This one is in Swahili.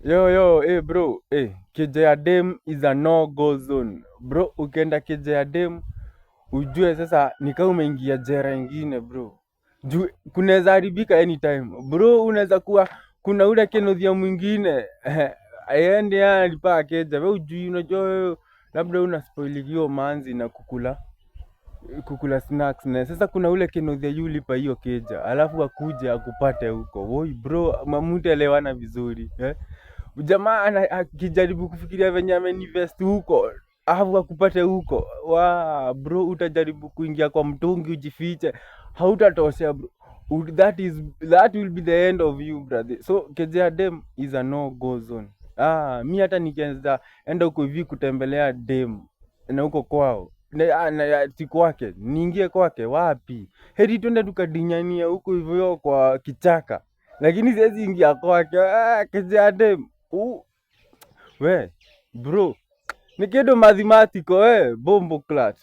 Bro, keja ya dem is a no go zone. Bro, ukienda keja ya dem, ujue sasa ni kama umeingia jera ingine bro. Juu kunaweza haribika anytime. Bro, unaweza kuwa kuna ule kenodhia mwingine. Aende alipa keja. Wewe ujui unajua wewe labda una spoil hiyo manzi na kukula snacks na sasa kuna ule kinodhia yulipa hiyo keja. Alafu akuje akupate huko. Woi bro, mamuti elewana vizuri. Jamaa akijaribu kufikiria venye amenivest huko alafu akupate huko, bro, utajaribu kuingia kwa mtungi ujifiche, hautatosha bro. That will be the end of you brother. So kejea dem is a no go zone. Mi hata nikianza enda huko hivi kutembelea dem na huko kwao si kwake, niingie kwake wapi? Heri twende tukadinyania huko hivyo kwa kichaka, lakini siwezi ingia kwake. Kejea dem we bro, ni kitu mathematical bombo clutch.